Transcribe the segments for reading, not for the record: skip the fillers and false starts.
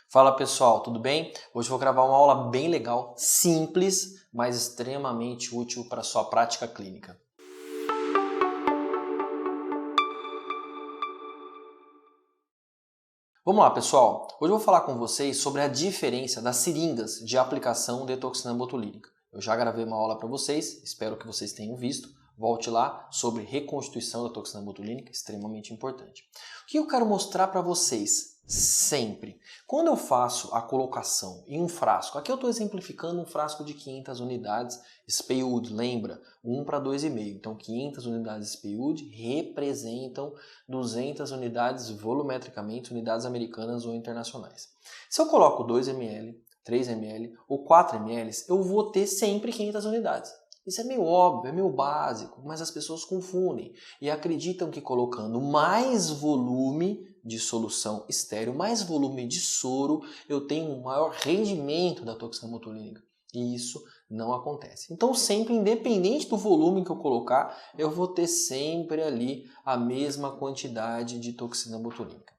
Fala pessoal, tudo bem? Hoje eu vou gravar uma aula bem legal, simples, mas extremamente útil para a sua prática clínica. Vamos lá pessoal, hoje eu vou falar com vocês sobre a diferença das seringas de aplicação de toxina botulínica. Eu já gravei uma aula para vocês, espero que vocês tenham visto. Volte lá sobre reconstituição da toxina botulínica, extremamente importante. O que eu quero mostrar para vocês sempre? Quando eu faço a colocação em um frasco, aqui eu estou exemplificando um frasco de 500 unidades SPEUD, lembra? 1 para 2,5. Então 500 unidades SPEUD representam 200 unidades volumetricamente, unidades americanas ou internacionais. Se eu coloco 2 ml, 3 ml ou 4 ml, eu vou ter sempre 500 unidades. Isso é meio óbvio, é meio básico, mas as pessoas confundem e acreditam que colocando mais volume de solução estéril, mais volume de soro, eu tenho um maior rendimento da toxina botulínica. E isso não acontece. Então sempre, independente do volume que eu colocar, eu vou ter sempre ali a mesma quantidade de toxina botulínica.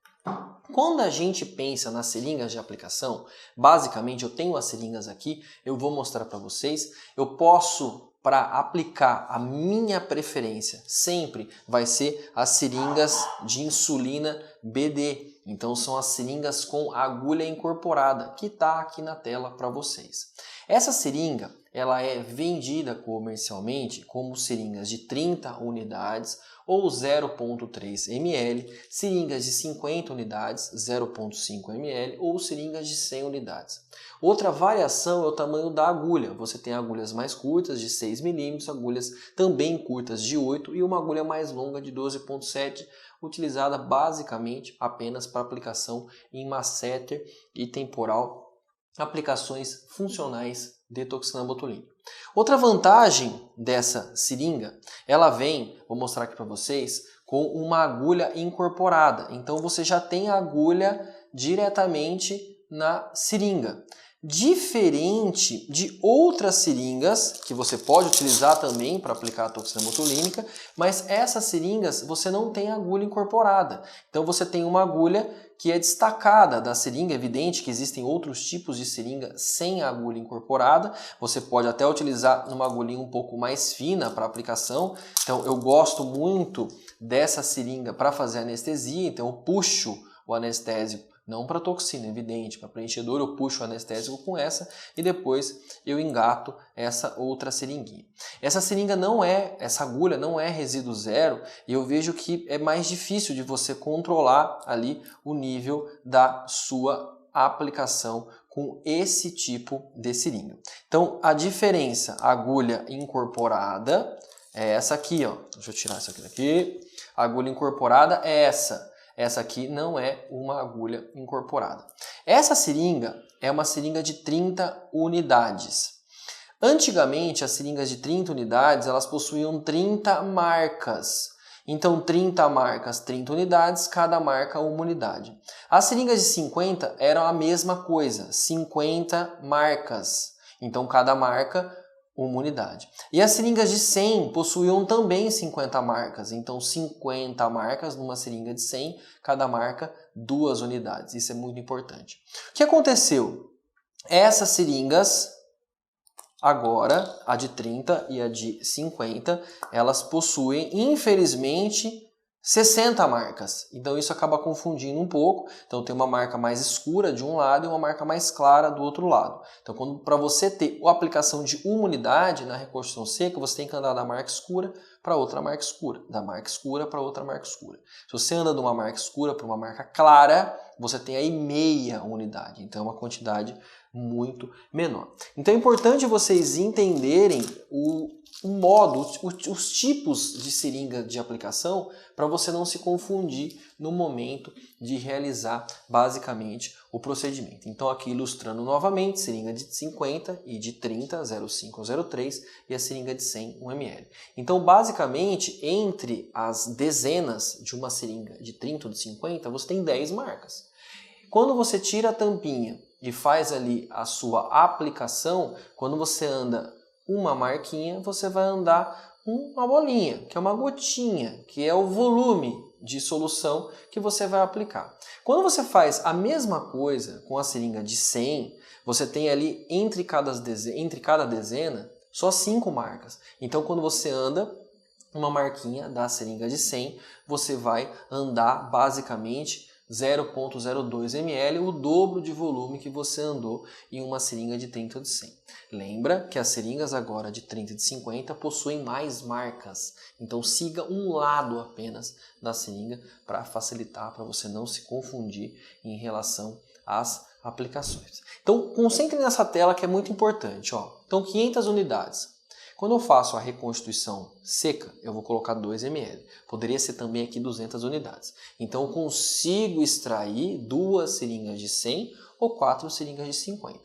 Quando a gente pensa nas seringas de aplicação, basicamente eu tenho as seringas aqui, eu vou mostrar para vocês, eu posso, para aplicar a minha preferência, sempre vai ser as seringas de insulina BD. Então são as seringas com agulha incorporada, que está aqui na tela para vocês. Essa seringa, ela é vendida comercialmente como seringas de 30 unidades ou 0,3 ml, seringas de 50 unidades, 0,5 ml ou seringas de 100 unidades. Outra variação é o tamanho da agulha. Você tem agulhas mais curtas de 6 mm, agulhas também curtas de 8 e uma agulha mais longa de 12,7, utilizada basicamente apenas para aplicação em masseter e temporal, aplicações funcionais de toxina botulínica. Outra vantagem dessa seringa, ela vem, vou mostrar aqui para vocês, com uma agulha incorporada. Então você já tem a agulha diretamente na seringa. Diferente de outras seringas, que você pode utilizar também para aplicar a toxina botulínica, mas essas seringas você não tem agulha incorporada. Então você tem uma agulha que é destacada da seringa. É evidente que existem outros tipos de seringa sem agulha incorporada. Você pode até utilizar uma agulhinha um pouco mais fina para aplicação. Então eu gosto muito dessa seringa para fazer anestesia, então eu puxo o anestésico, não para toxina, evidente, para preenchedor eu puxo o anestésico com essa e depois eu engato essa outra seringuinha. Essa seringa essa agulha não é resíduo zero e eu vejo que é mais difícil de você controlar ali o nível da sua aplicação com esse tipo de seringa. Então a diferença, agulha incorporada é essa aqui, ó. Deixa eu tirar isso aqui daqui. A agulha incorporada é essa. Essa aqui não é uma agulha incorporada. Essa seringa é uma seringa de 30 unidades. Antigamente, as seringas de 30 unidades, elas possuíam 30 marcas. Então, 30 marcas, 30 unidades, cada marca uma unidade. As seringas de 50 eram a mesma coisa, 50 marcas. Então, cada marca uma unidade. E as seringas de 100 possuíam também 50 marcas, então 50 marcas numa seringa de 100, cada marca 2 unidades. Isso é muito importante. O que aconteceu? Essas seringas, agora, a de 30 e a de 50, elas possuem, infelizmente, 60 marcas. Então isso acaba confundindo um pouco. Então tem uma marca mais escura de um lado e uma marca mais clara do outro lado. Então para você ter a aplicação de uma unidade na reconstrução seca, você tem que andar da marca escura para outra marca escura, da marca escura para outra marca escura. Se você anda de uma marca escura para uma marca clara, você tem aí meia unidade. Então é uma quantidade muito menor. Então é importante vocês entenderem o modo, os tipos de seringa de aplicação para você não se confundir no momento de realizar basicamente o procedimento. Então aqui ilustrando novamente, seringa de 50 e de 30, 0,5 ou 0,3 e a seringa de 100, 1 ml. Então basicamente entre as dezenas de uma seringa de 30 ou de 50, você tem 10 marcas. Quando você tira a tampinha e faz ali a sua aplicação, quando você anda uma marquinha, você vai andar uma bolinha, que é uma gotinha, que é o volume de solução que você vai aplicar. Quando você faz a mesma coisa com a seringa de 100, você tem ali entre cada dezena só 5 marcas. Então quando você anda uma marquinha da seringa de 100, você vai andar basicamente 0,02 ml, o dobro de volume que você andou em uma seringa de 30 de 100. Lembra que as seringas agora de 30 e de 50 possuem mais marcas, então siga um lado apenas da seringa para facilitar, para você não se confundir em relação às aplicações. Então concentre nessa tela que é muito importante. Então 500 unidades. Quando eu faço a reconstituição seca, eu vou colocar 2 ml. Poderia ser também aqui 200 unidades. Então eu consigo extrair 2 seringas de 100 ou 4 seringas de 50.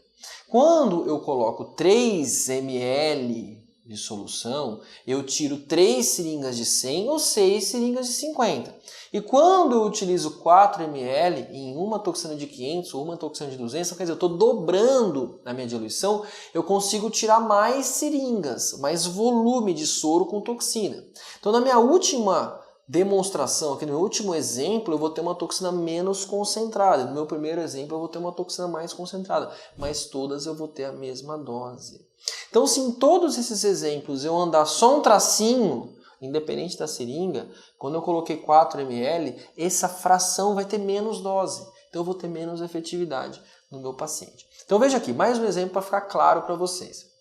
Quando eu coloco 3 ml de solução, eu tiro 3 seringas de 100 ou 6 seringas de 50. E quando eu utilizo 4 ml em uma toxina de 500 ou uma toxina de 200, quer dizer, eu estou dobrando na minha diluição, eu consigo tirar mais seringas, mais volume de soro com toxina. Então, na minha última demonstração, aqui no meu último exemplo, eu vou ter uma toxina menos concentrada. No meu primeiro exemplo, eu vou ter uma toxina mais concentrada, mas todas eu vou ter a mesma dose. Então, se em todos esses exemplos eu andar só um tracinho, independente da seringa, quando eu coloquei 4 ml, essa fração vai ter menos dose. Então eu vou ter menos efetividade no meu paciente. Então veja aqui, mais um exemplo para ficar claro para vocês.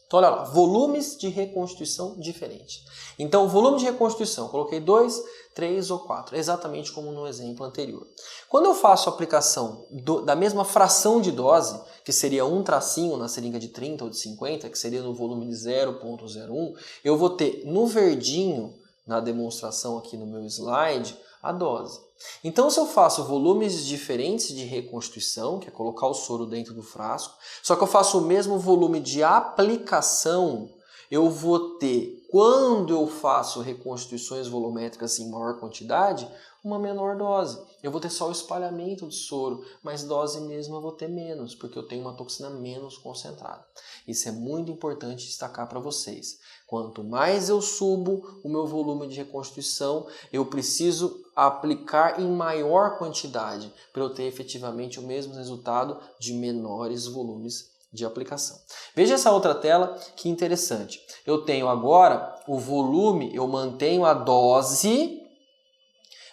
Então olha lá, volumes de reconstituição diferentes. Então o volume de reconstituição, coloquei 2, 3 ou 4, exatamente como no exemplo anterior. Quando eu faço a aplicação da mesma fração de dose, que seria um tracinho na seringa de 30 ou de 50, que seria no volume de 0,01, eu vou ter no verdinho, na demonstração aqui no meu slide, a dose. Então, se eu faço volumes diferentes de reconstituição, que é colocar o soro dentro do frasco, só que eu faço o mesmo volume de aplicação, eu vou ter, quando eu faço reconstituições volumétricas em maior quantidade, uma menor dose. Eu vou ter só o espalhamento do soro, mas dose mesmo eu vou ter menos, porque eu tenho uma toxina menos concentrada. Isso é muito importante destacar para vocês. Quanto mais eu subo o meu volume de reconstituição, eu preciso aplicar em maior quantidade para eu ter efetivamente o mesmo resultado de menores volumes de aplicação. Veja essa outra tela, que interessante. Eu tenho agora o volume, eu mantenho a dose,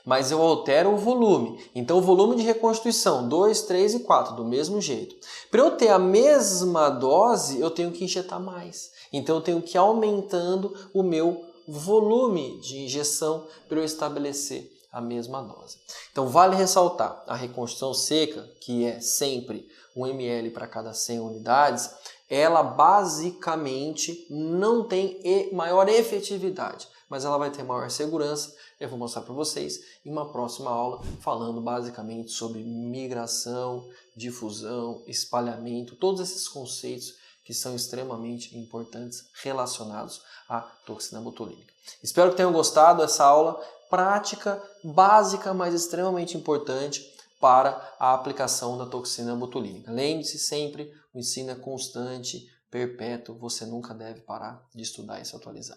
mas eu altero o volume. Então o volume de reconstituição, 2, 3 e 4, do mesmo jeito. Para eu ter a mesma dose, eu tenho que injetar mais. Então eu tenho que ir aumentando o meu volume de injeção para eu estabelecer a mesma dose. Então vale ressaltar, a reconstituição seca, que é sempre 1 ml para cada 100 unidades, ela basicamente não tem maior efetividade, mas ela vai ter maior segurança. Eu vou mostrar para vocês em uma próxima aula, falando basicamente sobre migração, difusão, espalhamento, todos esses conceitos que são extremamente importantes relacionados à toxina botulínica. Espero que tenham gostado dessa aula prática, básica, mas extremamente importante para a aplicação da toxina botulínica. Lembre-se sempre, o ensino é constante, perpétuo, você nunca deve parar de estudar e se atualizar.